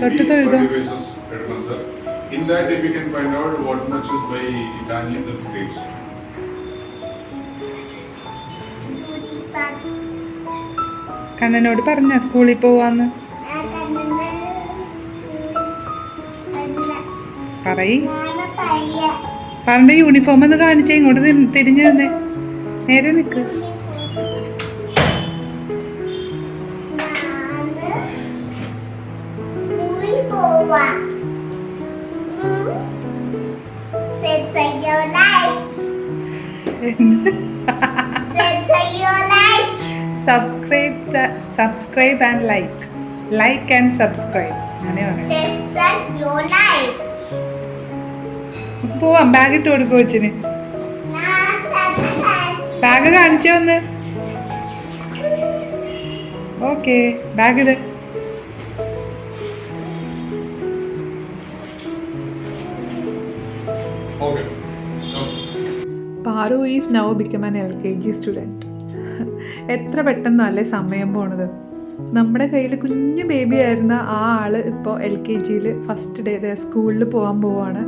തൊട്ട് തൊഴുതോ. In that, if you can find out what much is by Italian grades. കണ്ണനോട് പറഞ്ഞ സ്കൂളിൽ പോവാന്ന് പറയ്. പറഞ്ഞ യൂണിഫോം ഒന്ന് കാണിച്ചേ, ഇങ്ങോട്ട് തിരിഞ്ഞു തന്നെ നേരെ നിക്ക്. Subscribe and like and subscribe. അങ്ങനെ പോവാം. ബാഗ് ഇട്ട് കൊടുക്കും കൊച്ചിന്. ബാഗ് കാണിച്ചോ ഒന്ന്. ഓക്കെ, ബാഗ് ഇട്. Paru is now become an LKG student. എത്ര പെട്ടെന്നല്ലേ സമയം പോണത്. നമ്മുടെ കയ്യിൽ കുഞ്ഞു ബേബി ആയിരുന്ന ആ ആൾ ഇപ്പോൾ LKGയിൽ ഫസ്റ്റ് ഡേ സ്കൂളിൽ പോകാൻ പോവാണ്.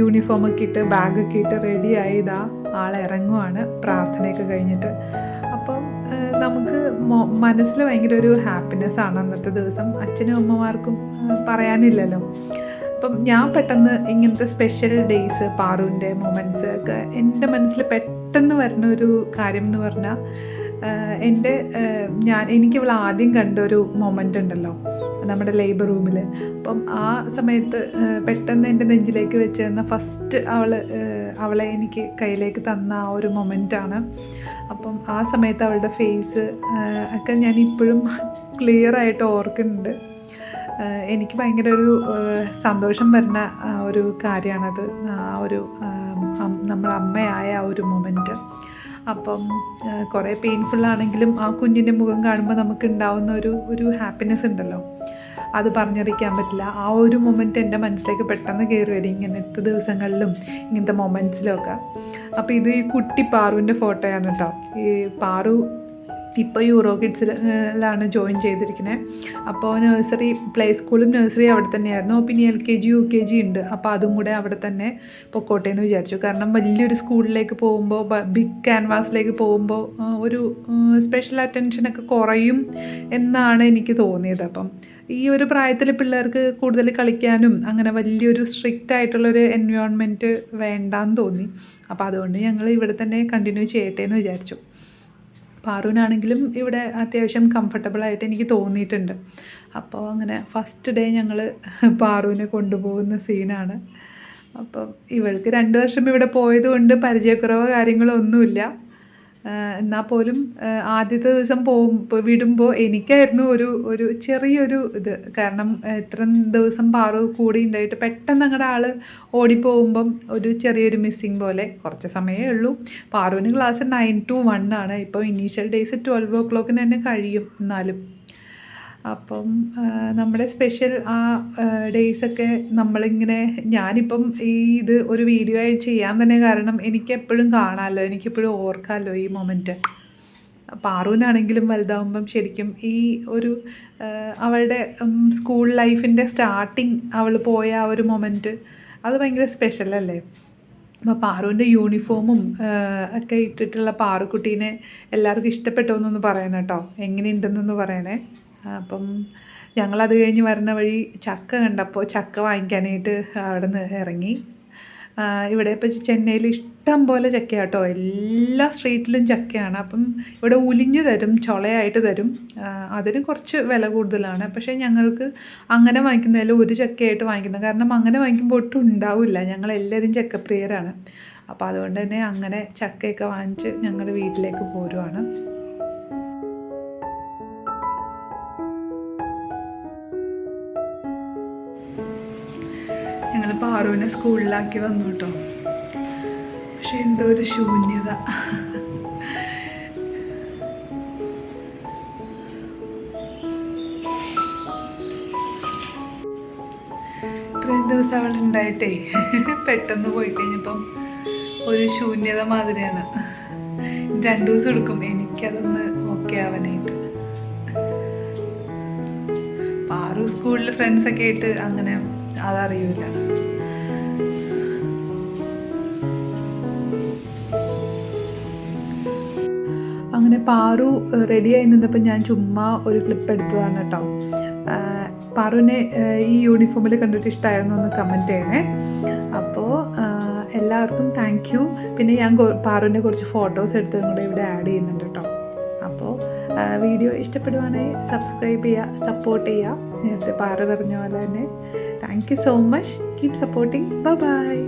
യൂണിഫോമൊക്കെ ഇട്ട് ബാഗൊക്കെ ഇട്ട് റെഡിയായി ഇതാ ആൾ ഇറങ്ങുവാണ് പ്രാർത്ഥനയൊക്കെ കഴിഞ്ഞിട്ട്. അപ്പം നമുക്ക് മനസ്സിൽ ഭയങ്കര ഒരു ഹാപ്പിനെസ് ആണ് അന്നത്തെ ദിവസം. അച്ഛനും അമ്മമാർക്കും പറയാനില്ലല്ലോ. അപ്പം ഞാൻ പെട്ടെന്ന് ഇങ്ങനത്തെ സ്പെഷ്യൽ ഡേയ്സ്, പാറുവിൻ്റെ മൊമെൻറ്റ്സ് ഒക്കെ എൻ്റെ മനസ്സിൽ പെട്ടെന്ന് വരുന്ന ഒരു കാര്യം എന്ന് പറഞ്ഞാൽ എനിക്കിവൾ ആദ്യം കണ്ട ഒരു മൊമെൻ്റ് ഉണ്ടല്ലോ നമ്മുടെ ലേബർ റൂമിൽ. അപ്പം ആ സമയത്ത് പെട്ടെന്ന് എൻ്റെ നെഞ്ചിലേക്ക് വെച്ച് തന്ന ഫസ്റ്റ് അവളെ എനിക്ക് കയ്യിലേക്ക് തന്ന ആ ഒരു മൊമെൻ്റാണ്. അപ്പം ആ സമയത്ത് അവളുടെ ഫേസ് ഒക്കെ ഞാൻ ഇപ്പോഴും ക്ലിയറായിട്ട് ഓർക്കുന്നുണ്ട്. എനിക്ക് ഭയങ്കര ഒരു സന്തോഷം വരുന്ന ഒരു കാര്യമാണത്, ആ ഒരു നമ്മളെ അമ്മയായ ആ ഒരു മൊമെൻറ്റ്. അപ്പം കുറേ പെയിൻഫുള്ളാണെങ്കിലും ആ കുഞ്ഞിൻ്റെ മുഖം കാണുമ്പോൾ നമുക്ക് ഉണ്ടാവുന്ന ഒരു ഹാപ്പിനെസ് ഉണ്ടല്ലോ, അത് പറഞ്ഞറിയിക്കാൻ പറ്റില്ല. ആ ഒരു മൊമെൻറ്റ് എൻ്റെ മനസ്സിലേക്ക് പെട്ടെന്ന് കയറി വരും ഇങ്ങനത്തെ ദിവസങ്ങളിലും ഇങ്ങനത്തെ മൊമെൻറ്റ്സിലൊക്കെ. അപ്പോൾ ഇത് ഈ കുട്ടി പാറുവിൻ്റെ ഫോട്ടോയാണ് കേട്ടോ. ഈ പാറു ഇപ്പോൾ യൂറോ കിഡ്സിലാണ് ജോയിൻ ചെയ്തിരിക്കുന്നത്. അപ്പോൾ നഴ്സറി, പ്ലേ സ്കൂളും നഴ്സറി അവിടെ തന്നെയായിരുന്നു. പിന്നെ LKG UKG ഉണ്ട്. അപ്പോൾ അതും കൂടെ അവിടെ തന്നെ പൊക്കോട്ടെ എന്ന് വിചാരിച്ചു. കാരണം വലിയൊരു സ്കൂളിലേക്ക് പോകുമ്പോൾ, ബിഗ് ക്യാൻവാസിലേക്ക് പോകുമ്പോൾ ഒരു സ്പെഷ്യൽ അറ്റൻഷനൊക്കെ കുറയും എന്നാണ് എനിക്ക് തോന്നിയത്. അപ്പം ഈ ഒരു പ്രായത്തിൽ പിള്ളേർക്ക് കൂടുതൽ കളിക്കാനും അങ്ങനെ വലിയൊരു സ്ട്രിക്റ്റ് ആയിട്ടുള്ളൊരു എൻവയോൺമെൻറ്റ് വേണ്ടാന്ന് തോന്നി. അപ്പോൾ അതുകൊണ്ട് ഞങ്ങൾ ഇവിടെ തന്നെ കണ്ടിന്യൂ ചെയ്യട്ടെ എന്ന് വിചാരിച്ചു. പാറുവിനാണെങ്കിലും ഇവിടെ അത്യാവശ്യം കംഫർട്ടബിളായിട്ട് എനിക്ക് തോന്നിയിട്ടുണ്ട്. അപ്പോൾ അങ്ങനെ ഫസ്റ്റ് ഡേ ഞങ്ങൾ പാറുവിനെ കൊണ്ടുപോകുന്ന സീനാണ്. അപ്പം ഇവൾക്ക് 2 വർഷം ഇവിടെ പോയതുകൊണ്ട് പരിചയക്കുറവോ കാര്യങ്ങളോ ഒന്നുമില്ല. എന്നാൽ പോലും ആദ്യത്തെ ദിവസം വിടുമ്പോൾ എനിക്കായിരുന്നു ഒരു ചെറിയൊരു ഇത്. കാരണം ഇത്ര ദിവസം പാറു കൂടി ഉണ്ടായിട്ട് പെട്ടെന്ന് ഞങ്ങളുടെ ആൾ ഓടിപ്പോകുമ്പം ഒരു ചെറിയൊരു മിസ്സിങ് പോലെ. കുറച്ച് സമയമേ ഉള്ളൂ. പാറുവിന് ക്ലാസ് 9 to 1 ആണ്. ഇപ്പോൾ ഇനീഷ്യൽ ഡേയ്സ് 12 o'clock തന്നെ കഴിയും. എന്നാലും അപ്പം നമ്മുടെ സ്പെഷ്യൽ ആ ഡേയ്സൊക്കെ നമ്മളിങ്ങനെ, ഞാനിപ്പം ഇത് ഒരു വീഡിയോ ആയി ചെയ്യാൻ തന്നെ കാരണം എനിക്കെപ്പോഴും കാണാമല്ലോ, എനിക്കെപ്പോഴും ഓർക്കാമല്ലോ ഈ മൊമെൻറ്റ്. പാറുവിനാണെങ്കിലും വലുതാവുമ്പം ശരിക്കും ഈ ഒരു അവളുടെ സ്കൂൾ ലൈഫിൻ്റെ സ്റ്റാർട്ടിങ് അവൾ പോയ ആ ഒരു മൊമെൻറ്റ് അത് ഭയങ്കര സ്പെഷ്യലല്ലേ. അപ്പോൾ പാറുവിൻ്റെ യൂണിഫോമും ഒക്കെ ഇട്ടിട്ടുള്ള പാറുക്കുട്ടീനെ എല്ലാവർക്കും ഇഷ്ടപ്പെട്ടോ എന്നൊന്ന് പറയണം കേട്ടോ, എങ്ങനെയുണ്ടെന്നൊന്ന് പറയണേ. അപ്പം ഞങ്ങളത് കഴിഞ്ഞ് വരുന്ന വഴി ചക്ക കണ്ടപ്പോൾ ചക്ക വാങ്ങിക്കാനായിട്ട് അവിടെ നിന്ന് ഇറങ്ങി. ഇവിടെ ഇപ്പോൾ ചെന്നൈയിൽ ഇഷ്ടം പോലെ ചക്ക കേട്ടോ, എല്ലാ സ്ട്രീറ്റിലും ചക്കയാണ്. അപ്പം ഇവിടെ ഉലിഞ്ഞു തരും, ചുളയായിട്ട് തരും. അതിന് കുറച്ച് വില കൂടുതലാണ്. പക്ഷേ ഞങ്ങൾക്ക് അങ്ങനെ വാങ്ങിക്കുന്നതിൽ ഒരു ചക്കയായിട്ട് വാങ്ങിക്കുന്നത്, കാരണം അങ്ങനെ വാങ്ങിക്കുമ്പോൾ ഒട്ടും ഉണ്ടാവില്ല. ഞങ്ങളെല്ലാവരും ചക്കപ്രിയരാണ്. അപ്പോൾ അതുകൊണ്ട് തന്നെ അങ്ങനെ ചക്കയൊക്കെ വാങ്ങിച്ച് ഞങ്ങൾ വീട്ടിലേക്ക് പോരുവാണ്. ഞങ്ങൾ പാറുവിനെ സ്കൂളിലാക്കി വന്നു കേട്ടോ. പക്ഷെ എന്തോ ഒരു ശൂന്യത. ഇത്രയും ദിവസം അവളുണ്ടായിട്ടേ പെട്ടെന്ന് പോയി കഴിഞ്ഞപ്പം ഒരു ശൂന്യത മാതിരിയാണ്. 2 ദിവസം എടുക്കും എനിക്കതൊന്ന് ഓക്കെ ആവാനായിട്ട്. പാറു പാറു സ്കൂളിൽ ഫ്രണ്ട്സൊക്കെ ആയിട്ട് അങ്ങനെ അതറിയില്ല. അങ്ങനെ പാറു റെഡിയായി നിന്നപ്പോൾ ഞാൻ ചുമ്മാ ഒരു ക്ലിപ്പ് എടുത്തതാണ് കേട്ടോ. പാറുവിനെ ഈ യൂണിഫോമിൽ കണ്ടിട്ട് ഇഷ്ടമായിരുന്നു ഒന്ന് കമൻറ്റ് ചെയ്യണേ. അപ്പോൾ എല്ലാവർക്കും താങ്ക് യു. പിന്നെ ഞാൻ പാറുവിൻ്റെ കുറച്ച് ഫോട്ടോസ് എടുത്തതും കൂടെ ഇവിടെ ആഡ് ചെയ്യുന്നുണ്ട് കേട്ടോ. അപ്പോൾ വീഡിയോ ഇഷ്ടപ്പെടുവാണെങ്കിൽ സബ്സ്ക്രൈബ് ചെയ്യുക, സപ്പോർട്ട് ചെയ്യുക. നേരത്തെ പാറു പറഞ്ഞ പോലെ തന്നെ thank you so much. Keep supporting. By.